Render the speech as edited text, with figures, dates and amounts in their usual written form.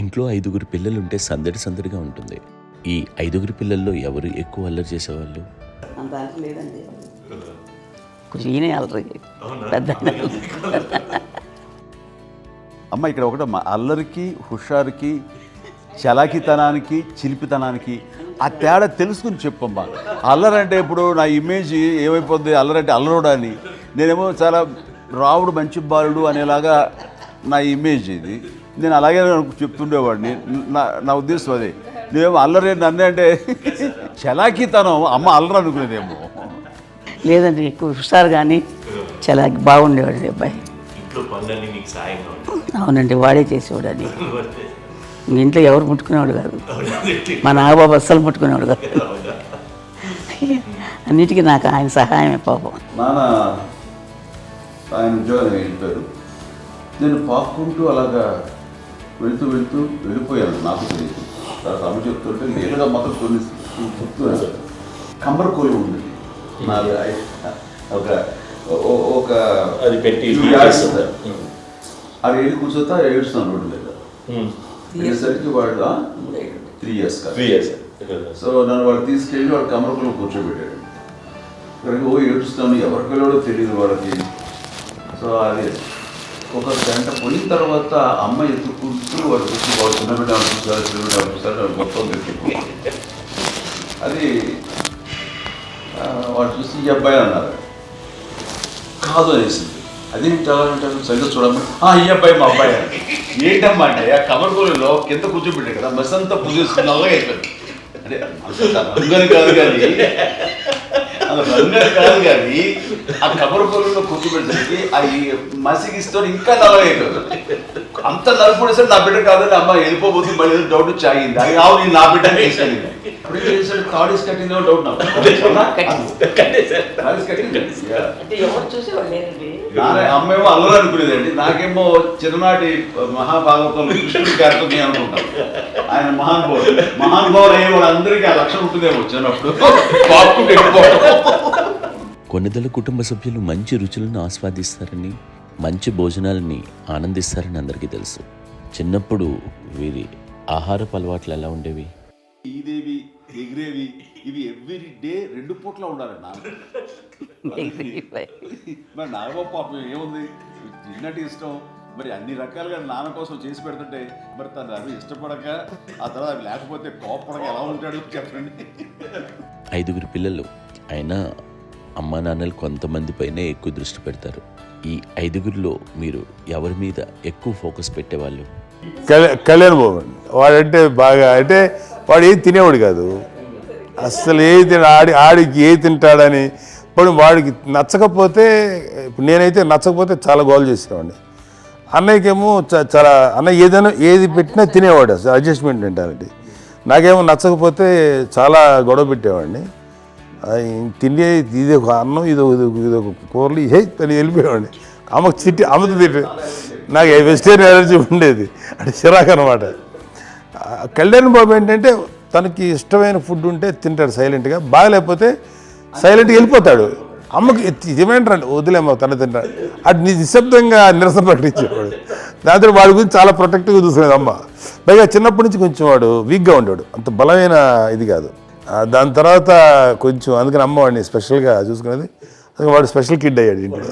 ఇంట్లో 5గురు పిల్లలుంటే సందడి సందడిగా ఉంటుంది. ఈ 5గురు పిల్లల్లో ఎవరు ఎక్కువ అల్లరి చేసేవాళ్ళు? అంత అల్లరి లేదండి, కొంచెం ఈయనే అల్లరి పెద్ద. అమ్మ ఇక్కడ ఒకటమ్మా, అల్లరికి హుషారుకి చలాకితనానికి చిలిపితనానికి ఆ తేడా తెలుసుకుని చెప్పమ్మా. అల్లరంటే ఇప్పుడు నా ఇమేజ్ ఏమైపోద్ది, అల్లరంటే అల్లరుడు అని, నేనేమో చాలా రావుడు మంచి బాలుడు అనేలాగా నా ఇమేజ్ ఇది. నేను అలాగే చెప్తుండేవాడిని. నా ఉద్దేశం అదే. నేనేమో అల్లరి నన్ను అంటే చలాకితనం అమ్మ అల్లరి అనుకునేదేమో. లేదండి, ఎక్కువ హుషారు కానీ చాలా బాగుండేవాడు అబ్బాయి. అవునండి, వాడే చేసేవాడు. అది ఇంట్లో ఎవరు ముట్టుకునేవాడు కాదు, మా నాగబాబు అస్సలు ముట్టుకునేవాడు కాదు. అన్నిటికీ నాకు ఆయన సహాయమే పాపం. నాన్న ఆయన ఉద్యోగం వెళ్ళిపోయారు. నేను పాక్కుంటూ అలాగా వెళ్తూ వెళ్ళిపోయాను. నాకు తెలియదు. తర్వాత అమ్మ చెప్తుంటే నేరుగా మాత్రం కొన్ని చెప్తున్నాను. కంబరకోలు ఉంది నాది. ఒక అది పెట్టి అది వెళ్ళి కూర్చోతా ఏడుస్తున్నాను రోడ్డు మీద. అయ్యేసరికి వాళ్ళు 3 years సో నన్ను వాడు తీసుకెళ్ళి వాడు కమరకులు కూర్చోబెట్టాడు. ఇక్కడికి ఏడుస్తాను, ఎవరికి వెళ్ళాడో తెలియదు వాళ్ళకి. సో అది ఒక గంట పోయిన తర్వాత అమ్మ ఎత్తుకుంటూ వాడు వచ్చి వాడు చిన్నబిడ్డ అనిపిస్తారు, చిన్నబిడ్డ అనిపిస్తారు, మొత్తం పెట్టి అది వాడు చూసి ఈ అబ్బాయి అన్నారు. కాదు అనేసింది. అదేంటి అలా అంటారు, సరిగ్గా చూడమ్మా, ఈ అబ్బాయి మా అబ్బాయి అని. ఏంటమ్మా అంటే ఆ కమర్గోళంలో కింద కూర్చోబెట్టాడు కదా, బస్ అంతా పూజేసుకుని నల్లగా అయిపోయింది. అంటే రంగని కాదు కానీ ఆ కబరకోలులో కూర్చోబెట్టడానికి ఆ మసిగిస్తూ ఇంకా నల్లగా అయిపోయింది. అంత నలుపుడేసరి నా బిడ్డ కాదని అమ్మ వెళ్ళిపోబోతుంది, మళ్ళీ డౌట్ వచ్చి ఆగింది. నేను నా బిడ్డ తీసుకెళ్ళింది. ఇప్పుడు చేసాడు తాడీస్ కట్టిందో డౌట్ నాకు. అమ్మేమో అల్లరి అనుకునేదండి, నాకేమో చిన్ననాటి మహాభాగవతంలో కృష్ణుడి క్యారెక్టర్ అనుకుంటాను. ఆయన మహానుభావులు అయ్యే వాళ్ళందరికీ ఆ లక్షణం ఉంటుందేమో చిన్నప్పుడు. కొన్నిదల కుటుంబ సభ్యులు మంచి రుచులను ఆస్వాదిస్తారని, మంచి భోజనాలని ఆనందిస్తారని అందరికీ తెలుసు. చిన్నప్పుడు వీరి ఆహారపు అలవాట్లు ఎలా ఉండేవి? ఈదేవి ఎగిరేవి ఇవి ఎవ్రీ డే 2 పూట్ల ఉండాలి నాన్న. మరి నాగబాబు పాపం ఏముంది, తిన్నట్టు ఇష్టం. మరి అన్ని రకాలుగా నాన్న కోసం చేసి పెడుతుంటే మరి తను అవి ఇష్టపడక ఆ తర్వాత అవి లేకపోతే కోపడక ఎలా ఉంటాడు చెప్పండి. 5గురు పిల్లలు అయినా అమ్మా నాన్నలు కొంతమంది పైనే ఎక్కువ దృష్టి పెడతారు. ఈ 5గురిలో మీరు ఎవరి మీద ఎక్కువ ఫోకస్ పెట్టేవాళ్ళు? కళ్యాణ్ బాబు వాడంటే బాగా, అంటే వాడు ఏది తినేవాడు కాదు అస్సలు. ఆడికి ఏ తింటాడని ఇప్పుడు వాడికి నచ్చకపోతే, ఇప్పుడు నేనైతే నచ్చకపోతే చాలా గోల్ చేసేవాడిని. అన్నయ్యకేమో చాలా అన్నయ్య ఏదైనా ఏది పెట్టినా తినేవాడు, అసలు అడ్జస్ట్మెంట్ మెంటాలిటీ. నాకేమో నచ్చకపోతే చాలా గొడవ పెట్టేవాడిని. తినేది ఇది ఒక అన్నం, ఇదొక కూరలు అని వెళ్ళిపోయేవాడిని. అమ్మకు అమ్మతో తిట్టి నాకు వెజిటేరియన్ ఎలర్జీ ఉండేది, అంటే చిరాకు అనమాట. కళ్యాణ్ బాబు ఏంటంటే తనకి ఇష్టమైన ఫుడ్ ఉంటే తింటాడు సైలెంట్గా, బాగలేకపోతే సైలెంట్గా వెళ్ళిపోతాడు. అమ్మకి ఏమేంటారండి వదిలేమో తన తింటాడు, అటు నిశ్శబ్దంగా నిరసన ప్రకటించేవాడు. దాంతో వాడి గురించి చాలా ప్రొటెక్టివ్గా చూసుకునేది అమ్మ. పైగా చిన్నప్పటి నుంచి కొంచెం వాడు వీక్గా ఉండేవాడు, అంత బలమైన ఇది కాదు. దాని తర్వాత కొంచెం అందుకని అమ్మ వాడిని స్పెషల్గా చూసుకునేది. వాడు స్పెషల్ కిడ్ అయ్యాడు ఇంట్లో.